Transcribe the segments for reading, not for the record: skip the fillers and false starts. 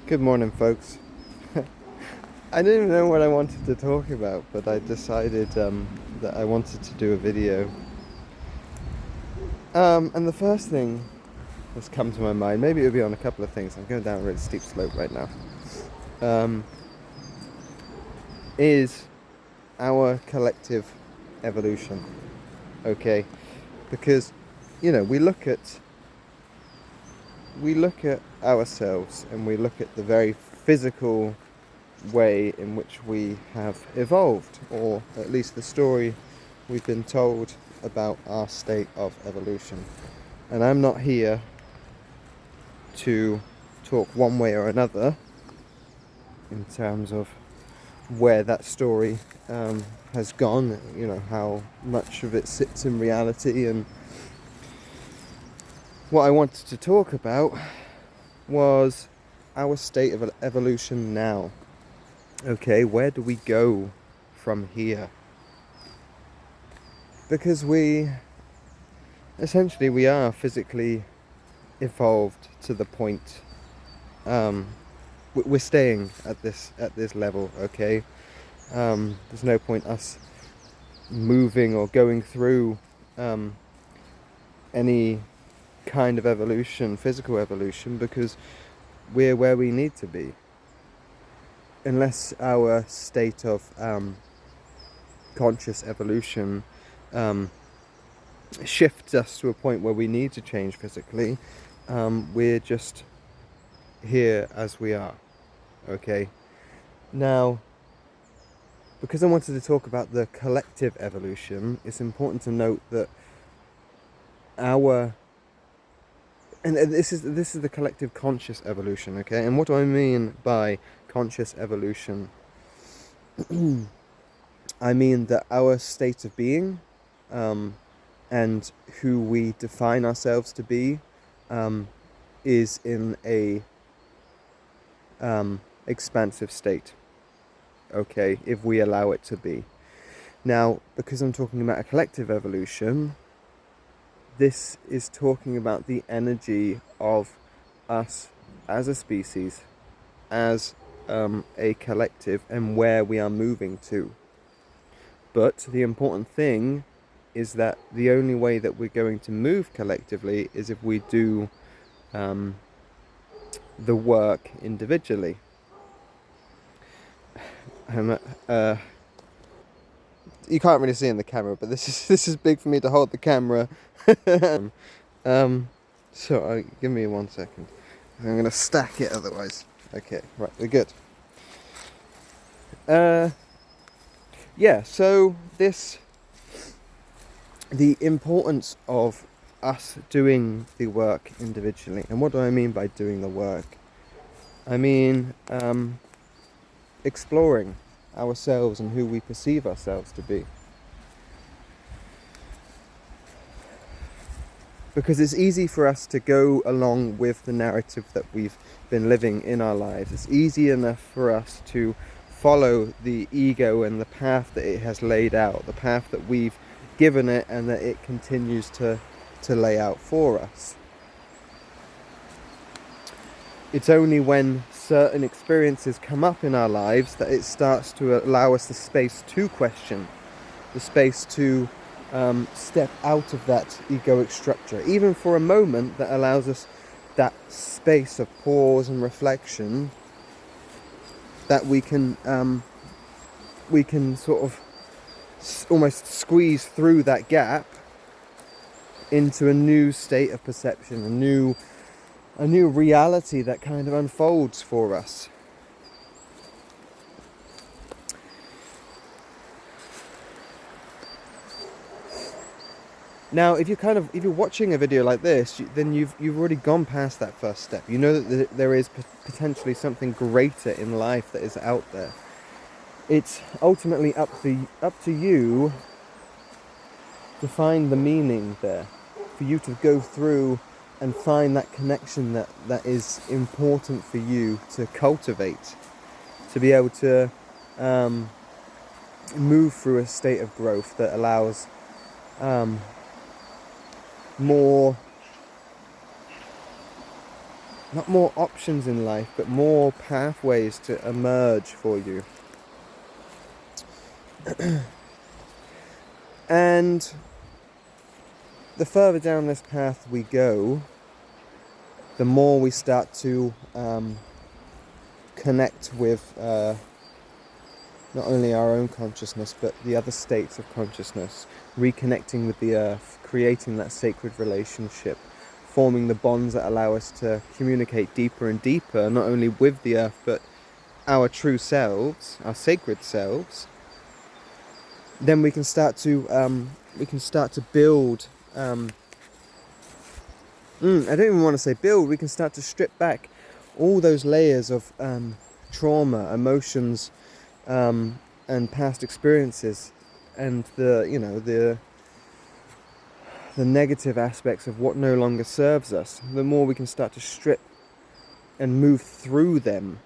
Good morning, folks. I didn't even know what I wanted to talk about, but I decided that I wanted to do a video. And the first thing that's come to my mind, maybe it would be on a couple of things. I'm going down a really steep slope right now. Um, is our collective evolution, okay? Because we look at ourselves and we look at the very physical way in which we have evolved, or at least the story we've been told about our state of evolution. And I'm not here to talk one way or another in terms of where that story has gone, how much of it sits in reality. And what I wanted to talk about was our state of evolution now. Okay, where do we go from here? Because we are physically evolved to the point we're staying at this level, okay? There's no point us moving or going through any kind of evolution, physical evolution, because we're where we need to be. Unless our state of conscious evolution shifts us to a point where we need to change physically, we're just here as we are. Okay. Now, because I wanted to talk about the collective evolution, it's important to note that this is the collective conscious evolution, okay? And what do I mean by conscious evolution? I mean that our state of being, and who we define ourselves to be, is in a expansive state, okay, if we allow it to be. Now, because I'm talking about a collective evolution, this is talking about the energy of us as a species, as a collective, and where we are moving to. But the important thing is that the only way that we're going to move collectively is if we do the work individually. You can't really see in the camera, but this is big for me to hold the camera. So give me 1 second. I'm gonna stack it otherwise. Okay, right, we're good. So the importance of us doing the work individually. And what do I mean by doing the work? I mean exploring ourselves and who we perceive ourselves to be. Because it's easy for us to go along with the narrative that we've been living in our lives. It's easy enough for us to follow the ego and the path that it has laid out, the path that we've given it and that it continues to lay out for us. It's only when certain experiences come up in our lives that it starts to allow us the space to question, the space to step out of that egoic structure, even for a moment, that allows us that space of pause and reflection, that we can sort of almost squeeze through that gap into a new state of perception, a new reality that kind of unfolds for us. Now, if you're watching a video like this, then you've already gone past that first step. You know that there is potentially something greater in life that is out there. It's ultimately up to you to find the meaning there, for you to go through and find that connection that is important for you to cultivate, to be able to move through a state of growth that allows more not more options in life, but more pathways to emerge for you. And the further down this path we go, the more we start to connect with not only our own consciousness, but the other states of consciousness, reconnecting with the earth, creating that sacred relationship, forming the bonds that allow us to communicate deeper and deeper, not only with the earth, but our true selves, our sacred selves. Then we can start to build. I don't even want to say build. We can start to strip back all those layers of trauma, emotions, and past experiences, and the negative aspects of what no longer serves us. The more we can start to strip and move through them,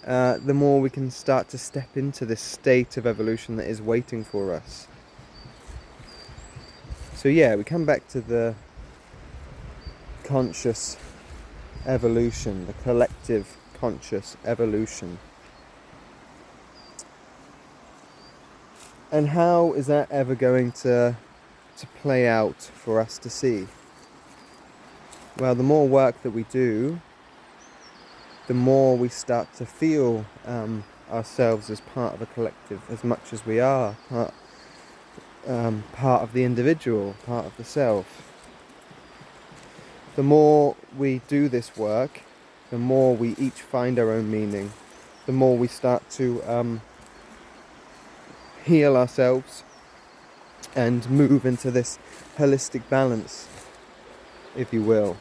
the more we can start to step into this state of evolution that is waiting for us. So yeah, we come back to the conscious evolution, the collective conscious evolution. And how is that ever going to play out for us to see? Well, the more work that we do, the more we start to feel ourselves as part of a collective, as much as we are part of the individual, part of the self. The more we do this work, the more we each find our own meaning, the more we start to heal ourselves and move into this holistic balance, if you will.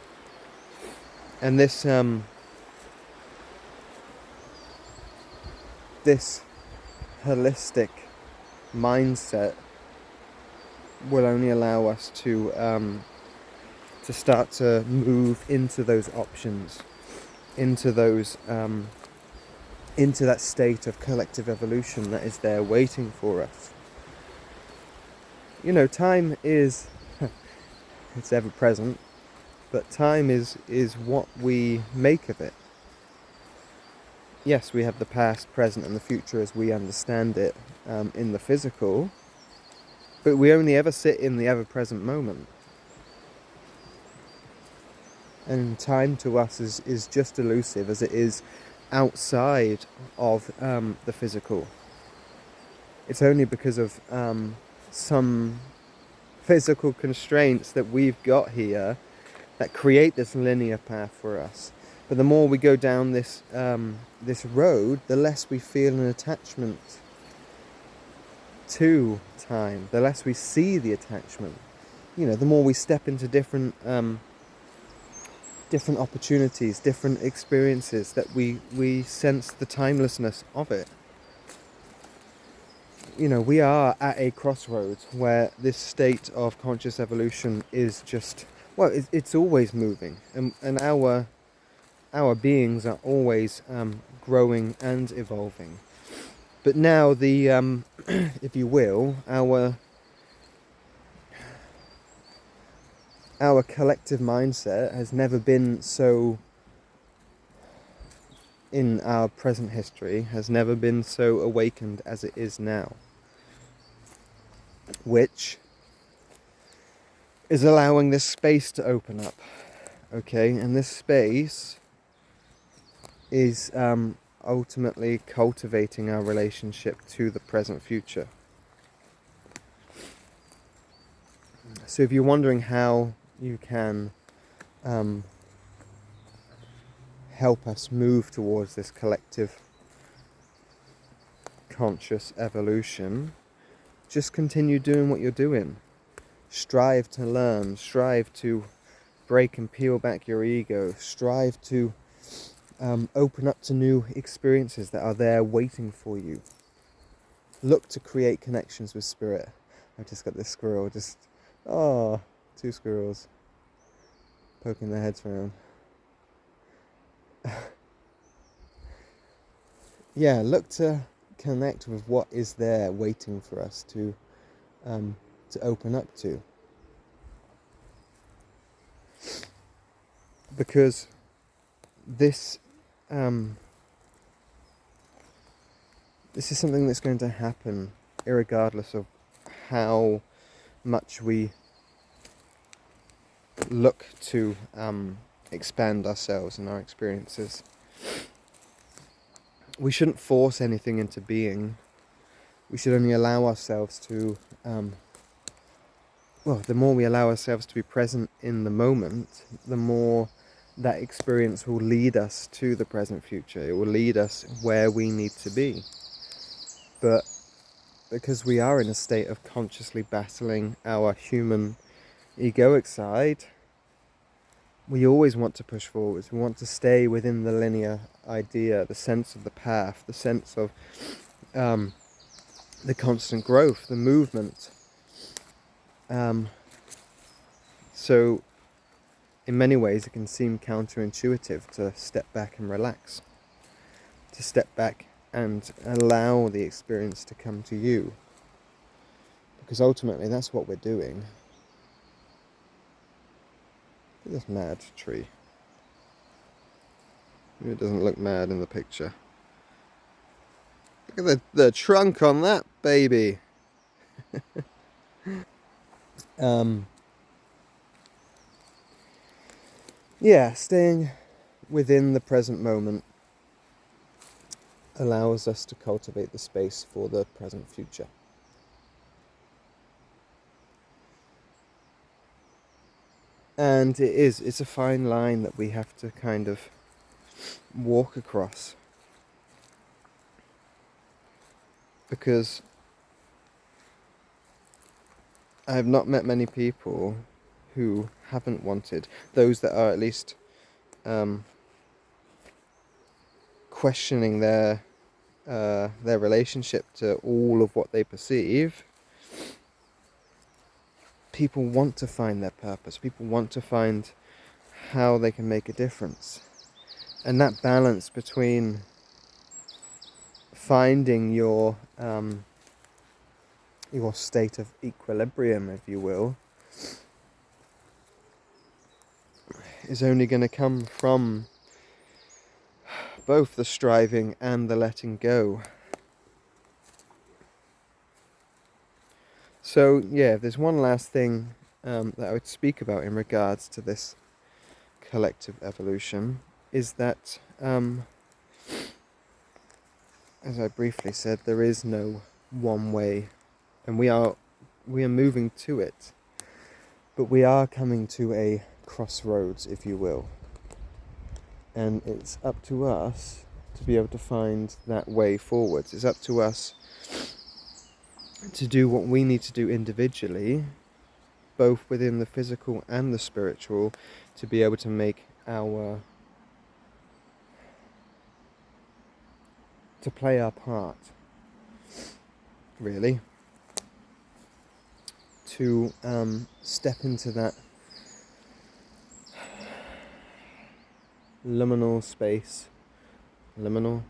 And this holistic mindset will only allow us to start to move into those options, into those into that state of collective evolution that is there waiting for us. You know, time is it's ever present, but time is what we make of it. Yes, we have the past, present and the future as we understand it in the physical, but we only ever sit in the ever-present moment. And time to us is just elusive as it is outside of the physical. It's only because of some physical constraints that we've got here that create this linear path for us. But the more we go down this road, the less we feel an attachment to time, the less we see the attachment. You know, the more we step into different opportunities, different experiences, that we sense the timelessness of it. You know, we are at a crossroads where this state of conscious evolution is just, well, it's always moving, and our beings are always growing and evolving. But now the, if you will, our collective mindset has never been so, in our present history, has never been so awakened as it is now. Which is allowing this space to open up. Okay, and this space is ultimately cultivating our relationship to the present future. So if you're wondering how you can help us move towards this collective conscious evolution, just continue doing what you're doing. Strive to learn, strive to break and peel back your ego, strive to open up to new experiences that are there waiting for you. Look to create connections with spirit. I've just got this squirrel, two squirrels poking their heads around. Yeah, look to connect with what is there waiting for us to open up to. Because this this is something that's going to happen irregardless of how much we look to expand ourselves and our experiences. We shouldn't force anything into being. We should only allow ourselves to, the more we allow ourselves to be present in the moment, the more that experience will lead us to the present future. It will lead us where we need to be. But because we are in a state of consciously battling our human egoic side, we always want to push forwards. We want to stay within the linear idea, the sense of the path, the sense of the constant growth, the movement. So in many ways it can seem counterintuitive to step back and relax, to step back and allow the experience to come to you, because ultimately that's what we're doing. Look at this mad tree. Maybe it doesn't look mad in the picture. Look at the trunk on that baby. Staying within the present moment allows us to cultivate the space for the present future. And it's a fine line that we have to kind of walk across. Because I have not met many people who haven't wanted, those that are at least questioning their relationship to all of what they perceive. People want to find their purpose. People want to find how they can make a difference. And that balance between finding your state of equilibrium, if you will, is only going to come from both the striving and the letting go. So yeah, there's one last thing that I would speak about in regards to this collective evolution, is that as I briefly said, there is no one way, and we are moving to it, but we are coming to a crossroads, if you will, and it's up to us to be able to find that way forwards. It's up to us to do what we need to do individually, both within the physical and the spiritual, to be able to make to play our part, really, to step into that liminal space, liminal,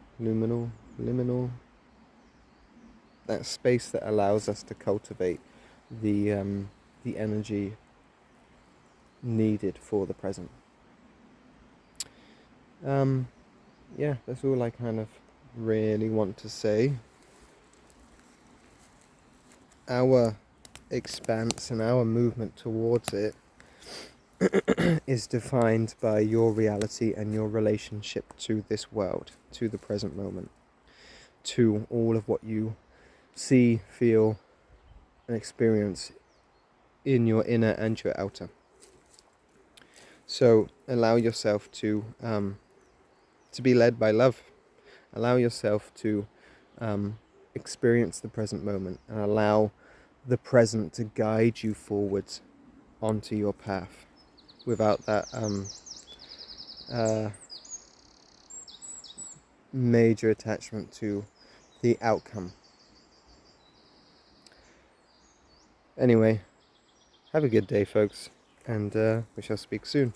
that space that allows us to cultivate the energy needed for the present. That's all I kind of really want to say. Our expanse and our movement towards it is defined by your reality and your relationship to this world, to the present moment, to all of what you see, feel, and experience in your inner and your outer. So allow yourself to be led by love. Allow yourself to experience the present moment, and allow the present to guide you forwards onto your path without that major attachment to the outcome. Anyway, have a good day, folks, and we shall speak soon.